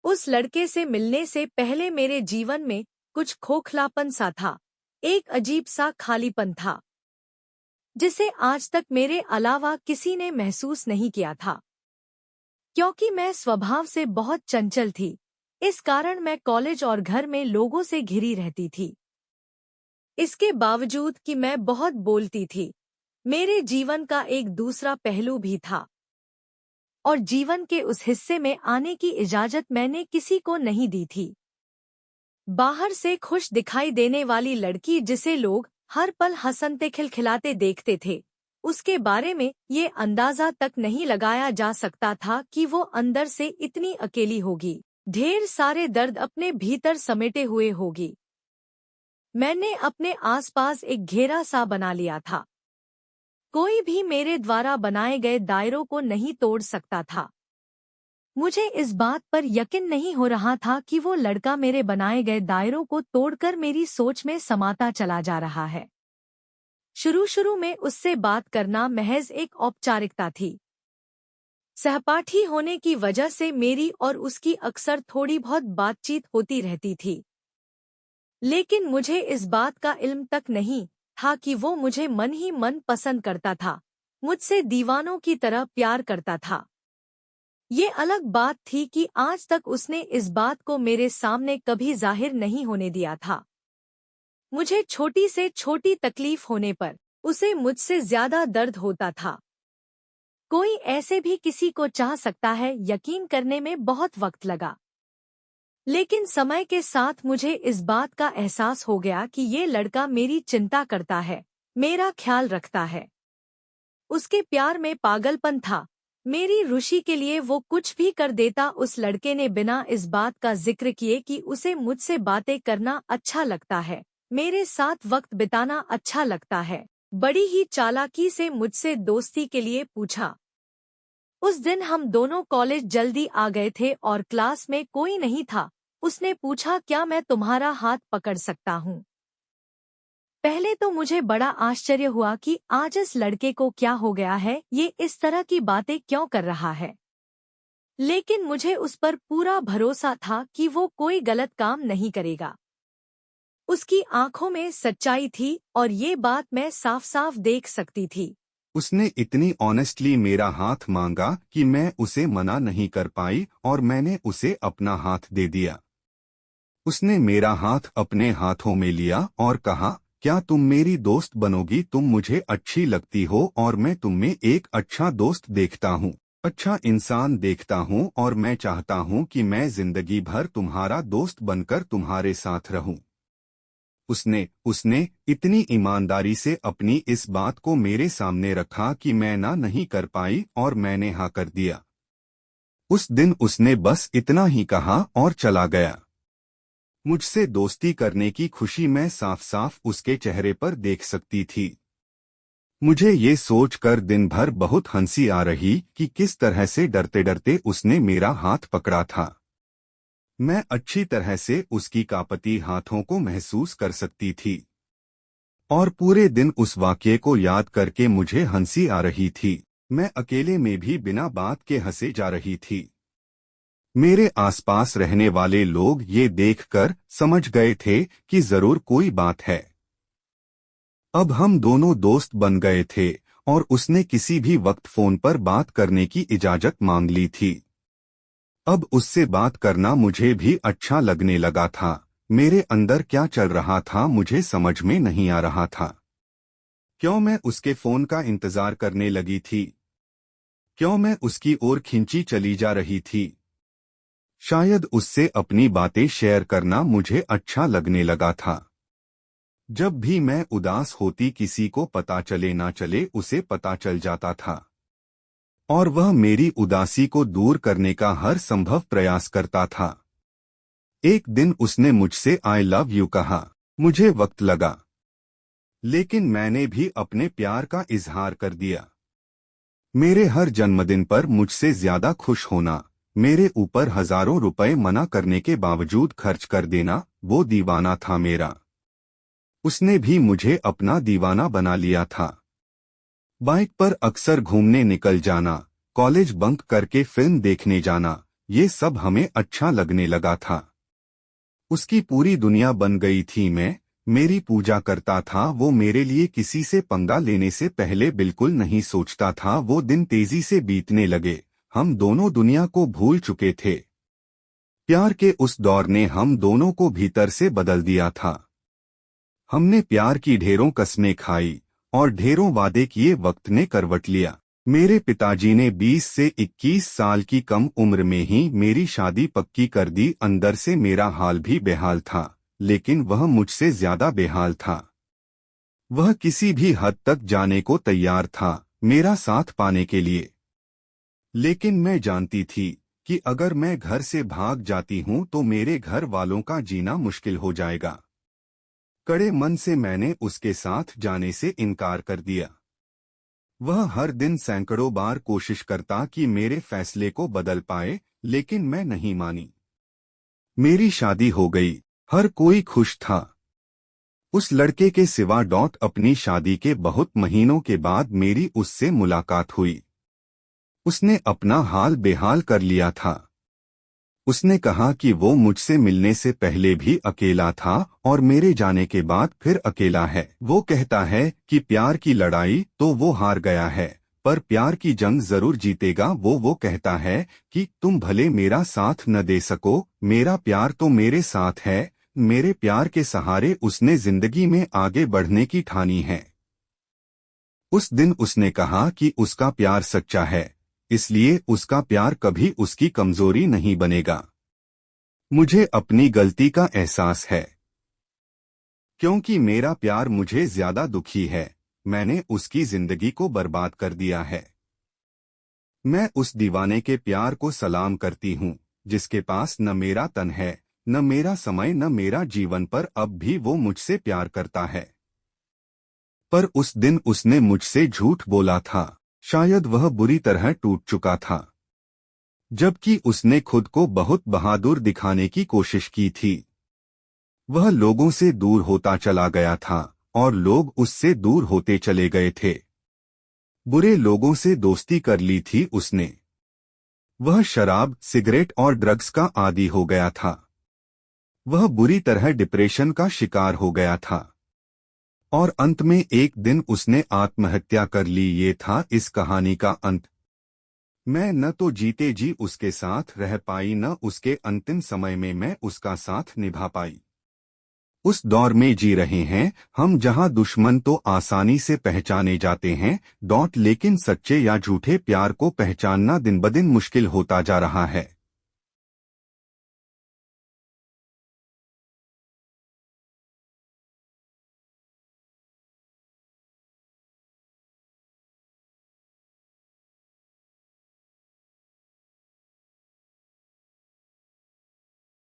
उस लड़के से मिलने से पहले मेरे जीवन में कुछ खोखलापन सा था, एक अजीब सा खालीपन था, जिसे आज तक मेरे अलावा किसी ने महसूस नहीं किया था। क्योंकि मैं स्वभाव से बहुत चंचल थी, इस कारण मैं कॉलेज और घर में लोगों से घिरी रहती थी। इसके बावजूद कि मैं बहुत बोलती थी, मेरे जीवन का एक दूसरा पहलू भी था, और जीवन के उस हिस्से में आने की इजाजत मैंने किसी को नहीं दी थी। बाहर से खुश दिखाई देने वाली लड़की जिसे लोग हर पल हंसते खिलखिलाते देखते थे, उसके बारे में ये अंदाजा तक नहीं लगाया जा सकता था कि वो अंदर से इतनी अकेली होगी, ढेर सारे दर्द अपने भीतर समेटे हुए होगी। मैंने अपने आसपास एक घेरा सा बना लिया था। कोई भी मेरे द्वारा बनाए गए दायरों को नहीं तोड़ सकता था। मुझे इस बात पर यकीन नहीं हो रहा था कि वो लड़का मेरे बनाए गए दायरों को तोड़कर मेरी सोच में समाता चला जा रहा है। शुरू में उससे बात करना महज एक औपचारिकता थी। सहपाठी होने की वजह से मेरी और उसकी अक्सर थोड़ी बहुत बातचीत होती रहती थी, लेकिन मुझे इस बात का इल्म तक नहीं था कि वो मुझे मन ही मन पसंद करता था, मुझसे दीवानों की तरह प्यार करता था। ये अलग बात थी कि आज तक उसने इस बात को मेरे सामने कभी जाहिर नहीं होने दिया था। मुझे छोटी से छोटी तकलीफ होने पर उसे मुझसे ज्यादा दर्द होता था। कोई ऐसे भी किसी को चाह सकता है, यकीन करने में बहुत वक्त लगा, लेकिन समय के साथ मुझे इस बात का एहसास हो गया कि ये लड़का मेरी चिंता करता है, मेरा ख्याल रखता है। उसके प्यार में पागलपन था, मेरी रुचि के लिए वो कुछ भी कर देता। उस लड़के ने बिना इस बात का जिक्र किए कि उसे मुझसे बातें करना अच्छा लगता है, मेरे साथ वक्त बिताना अच्छा लगता है, बड़ी ही चालाकी से मुझसे दोस्ती के लिए पूछा। उस दिन हम दोनों कॉलेज जल्दी आ गए थे और क्लास में कोई नहीं था। उसने पूछा, क्या मैं तुम्हारा हाथ पकड़ सकता हूँ? पहले तो मुझे बड़ा आश्चर्य हुआ कि आज इस लड़के को क्या हो गया है, ये इस तरह की बातें क्यों कर रहा है। लेकिन मुझे उस पर पूरा भरोसा था कि वो कोई गलत काम नहीं करेगा। उसकी आंखों में सच्चाई थी और ये बात मैं साफ साफ देख सकती थी। उसने इतनी ऑनेस्टली मेरा हाथ मांगा कि मैं उसे मना नहीं कर पाई और मैंने उसे अपना हाथ दे दिया। उसने मेरा हाथ अपने हाथों में लिया और कहा, क्या तुम मेरी दोस्त बनोगी? तुम मुझे अच्छी लगती हो और मैं तुम में एक अच्छा दोस्त देखता हूँ, अच्छा इंसान देखता हूँ और मैं चाहता हूँ कि मैं जिंदगी भर तुम्हारा दोस्त बनकर तुम्हारे साथ रहूँ। उसने इतनी ईमानदारी से अपनी इस बात को मेरे सामने रखा कि मैं ना नहीं कर पाई और मैंने हाँ कर दिया। उस दिन उसने बस इतना ही कहा और चला गया। मुझसे दोस्ती करने की खुशी मैं साफ साफ उसके चेहरे पर देख सकती थी। मुझे ये सोचकर दिन भर बहुत हंसी आ रही कि किस तरह से डरते डरते उसने मेरा हाथ पकड़ा था। मैं अच्छी तरह से उसकी कांपती हाथों को महसूस कर सकती थी और पूरे दिन उस वाक़ये को याद करके मुझे हंसी आ रही थी। मैं अकेले में भी बिना बात के हंसे जा रही थी। मेरे आसपास रहने वाले लोग ये देखकर समझ गए थे कि जरूर कोई बात है। अब हम दोनों दोस्त बन गए थे और उसने किसी भी वक्त फोन पर बात करने की इजाजत मांग ली थी। अब उससे बात करना मुझे भी अच्छा लगने लगा था। मेरे अंदर क्या चल रहा था मुझे समझ में नहीं आ रहा था। क्यों मैं उसके फोन का इंतजार करने लगी थी? क्यों मैं उसकी ओर खींची चली जा रही थी? शायद उससे अपनी बातें शेयर करना मुझे अच्छा लगने लगा था। जब भी मैं उदास होती किसी को पता चले ना चले उसे पता चल जाता था और वह मेरी उदासी को दूर करने का हर संभव प्रयास करता था। एक दिन उसने मुझसे आई लव यू कहा। मुझे वक्त लगा, लेकिन मैंने भी अपने प्यार का इजहार कर दिया। मेरे हर जन्मदिन पर मुझसे ज्यादा खुश होना, मेरे ऊपर हजारों रुपए मना करने के बावजूद खर्च कर देना, वो दीवाना था मेरा। उसने भी मुझे अपना दीवाना बना लिया था। बाइक पर अक्सर घूमने निकल जाना, कॉलेज बंक करके फिल्म देखने जाना, ये सब हमें अच्छा लगने लगा था। उसकी पूरी दुनिया बन गई थी। मैं मेरी पूजा करता था, वो मेरे लिए किसी से पंगा लेने से पहले बिल्कुल नहीं सोचता था। वो दिन तेजी से बीतने लगे, हम दोनों दुनिया को भूल चुके थे। प्यार के उस दौर ने हम दोनों को भीतर से बदल दिया था। हमने प्यार की ढेरों कस्में खाई और ढेरों वादे किए। वक्त ने करवट लिया। मेरे पिताजी ने 20 से 21 साल की कम उम्र में ही मेरी शादी पक्की कर दी। अंदर से मेरा हाल भी बेहाल था, लेकिन वह मुझसे ज्यादा बेहाल था। वह किसी भी हद तक जाने को तैयार था मेरा साथ पाने के लिए। लेकिन मैं जानती थी कि अगर मैं घर से भाग जाती हूं तो मेरे घर वालों का जीना मुश्किल हो जाएगा। कड़े मन से मैंने उसके साथ जाने से इनकार कर दिया। वह हर दिन सैकड़ों बार कोशिश करता कि मेरे फैसले को बदल पाए, लेकिन मैं नहीं मानी। मेरी शादी हो गई, हर कोई खुश था उस लड़के के सिवा। अपनी शादी के बहुत महीनों के बाद मेरी उससे मुलाकात हुई। उसने अपना हाल बेहाल कर लिया था। उसने कहा कि वो मुझसे मिलने से पहले भी अकेला था और मेरे जाने के बाद फिर अकेला है। वो कहता है कि प्यार की लड़ाई तो वो हार गया है, पर प्यार की जंग जरूर जीतेगा। वो कहता है कि तुम भले मेरा साथ न दे सको, मेरा प्यार तो मेरे साथ है। मेरे प्यार के सहारे उसने जिंदगी में आगे बढ़ने की ठानी है। उस दिन उसने कहा कि उसका प्यार सच्चा है, इसलिए उसका प्यार कभी उसकी कमजोरी नहीं बनेगा। मुझे अपनी गलती का एहसास है, क्योंकि मेरा प्यार मुझे ज्यादा दुखी है। मैंने उसकी जिंदगी को बर्बाद कर दिया है। मैं उस दीवाने के प्यार को सलाम करती हूँ, जिसके पास न मेरा तन है, न मेरा समय, न मेरा जीवन, पर अब भी वो मुझसे प्यार करता है। पर उस दिन उसने मुझसे झूठ बोला था। शायद वह बुरी तरह टूट चुका था, जबकि उसने खुद को बहुत बहादुर दिखाने की कोशिश की थी। वह लोगों से दूर होता चला गया था और लोग उससे दूर होते चले गए थे। बुरे लोगों से दोस्ती कर ली थी उसने। वह शराब, सिगरेट और ड्रग्स का आदी हो गया था। वह बुरी तरह डिप्रेशन का शिकार हो गया था और अंत में एक दिन उसने आत्महत्या कर ली। ये था इस कहानी का अंत। मैं न तो जीते जी उसके साथ रह पाई, न उसके अंतिम समय में मैं उसका साथ निभा पाई। उस दौर में जी रहे हैं हम जहां दुश्मन तो आसानी से पहचाने जाते हैं, लेकिन सच्चे या झूठे प्यार को पहचानना दिन ब दिन मुश्किल होता जा रहा है।